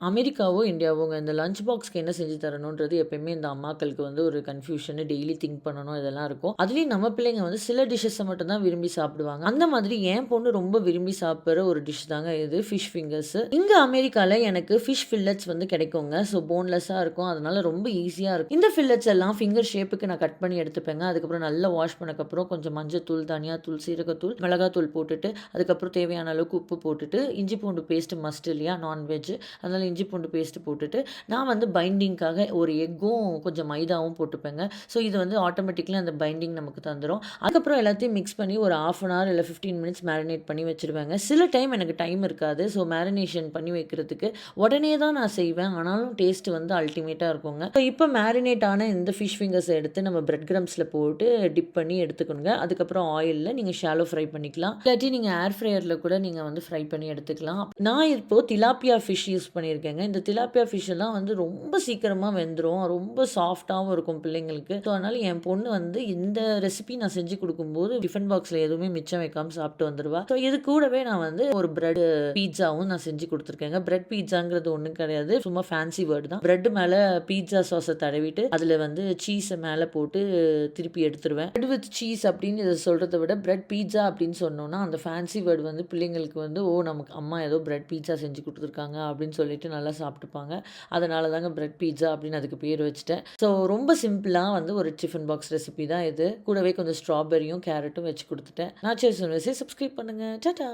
அமெரிக்காவோ, இந்தியாவோங்க இந்த லஞ்ச் பாக்ஸ்க்கு என்ன செஞ்சு தரணுன்றது எப்பயுமே இந்த அம்மாக்களுக்கு வந்து ஒரு கன்ஃப்யூஷன் டெய்லி திங்க் பண்ணணும் இதெல்லாம் இருக்கும். அதுலயும் நம்ம பிள்ளைங்க வந்து சில டிஷ்ஷஸ மட்டும் தான் விரும்பி சாப்பிடுவாங்க. அந்த மாதிரி என் பொண்ணு ரொம்ப விரும்பி சாப்பிடுற ஒரு டிஷ் தாங்க இது ஃபிஷ் ஃபிங்கர்ஸ். இங்க அமெரிக்கால எனக்கு ஃபிஷ் ஃபில்லட்ஸ் வந்து கிடைக்குங்க. ஸோ போன்லெஸ்ஸா இருக்கும். அதனால ரொம்ப ஈஸியா இருக்கும். இந்த ஃபில்லட்ஸ் எல்லாம் ஃபிங்கர் ஷேப்புக்கு நான் கட் பண்ணி எடுத்துப்பேங்க. அதுக்கப்புறம் நல்லா வாஷ் பண்ணக்கப்புறம் கொஞ்சம் மஞ்சத்தூள், தனியாத்தூள், சீரகத்தூள், மிளகாத்தூள் போட்டுட்டு, அதுக்கப்புறம் தேவையான அளவுக்கு உப்பு போட்டுட்டு, இஞ்சி பூண்டு பேஸ்ட் மஸ்ட் இல்லையா நான்வெஜ். அதனால இஞ்சி பூண்டு பேஸ்ட் போட்டுட்டு, நான் வந்து பைண்டிங்க்காக ஒரு எக்கும், கொஞ்சம் மைதாவும் போட்டுப்பேங்க. ஸோ இது வந்து ஆட்டோமேட்டிக்கலி அந்த பைண்டிங் நமக்கு தந்துரும். அதுக்கப்புறம் எல்லாத்தையும் மிக்ஸ் பண்ணி ஒரு 1/2 அன் ஹவர் இல்ல 15 மினிட்ஸ் மேரினேட் பண்ணி வச்சுருவேங்க. சில டைம் எனக்கு டைம் இருக்காது. ஸோ மேரினேஷன் பண்ணி வைக்கிறதுக்கு உடனே தான் நான் செய்வேன். ஆனாலும் டேஸ்ட் வந்து அல்டிமேட்டா இருக்குங்க. ஸோ இப்போ மேரினேட் ஆன இந்த ஃபிஷ் ஃபிங்கர்ஸ எடுத்து நம்ம பிரெட் கிரம்ஸ்ல போட்டு டிப் பண்ணி எடுத்துக்கணுங்க. அதுக்கப்புறம் ஆயில்ல நீங்க ஷாலோ ஃப்ரை பண்ணிக்கலாம். இல்லாட்டி நீங்க ஏர் ஃப்ரையர்ல கூட நீங்க வந்து ஃப்ரை பண்ணி எடுத்துக்கலாம். நான் இப்போ திலாப்பியா ஃபிஷ் யூஸ் பண்ணியிருக்கேங்க. இந்த திலாப்பியா ஃபிஷ் எல்லாம் வந்து ரொம்ப சீக்கிரமா வெந்துரும். ரொம்ப சாஃப்ட்டாவும் இருக்கும் பிள்ளைங்களுக்கு. ஸோ அதனால என் பொண்ணு வந்து இந்த ரெசிபி நான் செஞ்சு குடுக்கும்போது டிஃபன் பாக்ஸ்ல எதுவுமே மிச்சம் வைக்காம சாப்பிட்டு வந்துருவா. ஸோ இது கூடவே நான் வந்து ஒரு பிரெட் பீட்சாவும் நான் செஞ்சு குடுத்துருக்கேங்க. பிரெட் பீட்சாங்கிறது ஒண்ணும் கிடையாது. சும்மா ஃபேன்சி வேர்ட் தான். பிரெட் மேல பீட்சா சாஸ தடவிட்டு அதுல வந்து சீஸ மேல போட்டு திருப்பி எடுத்துருவேன். பிரெட் வித் சீஸ் அப்படின்னு இத சொல்றத விட பிரெட் பீட்சா அப்படின்னு சொன்னோம்னா அந்த ஃபேன்சி வேர்ட் வந்து பிள்ளைங்களுக்கு வந்து ஓ! நமக்கு அம்மா ஏதோ பிரெட் பீட்சா செஞ்சு குடுத்துருக்காங்க அப்படின்னு சொல்லிட்டு நல்லா சாப்பிட்டுப்பாங்க. அதனால தாங்க பிரெட் பீட்சா அப்படின்னு அதுக்கு பேர் வச்சுட்டேன். ஸோ ரொம்ப சிம்பிளா வந்து ஒரு டிஃபன் பாக்ஸ் ரெசிபி தான் இது. கூடவே கொஞ்சம் ஸ்ட்ராபெர்ரியும், கேரட்டும் வச்சு குடுத்துட்டேன். நான் சப்ஸ்கிரைப் பண்ணுங்க. டாடா!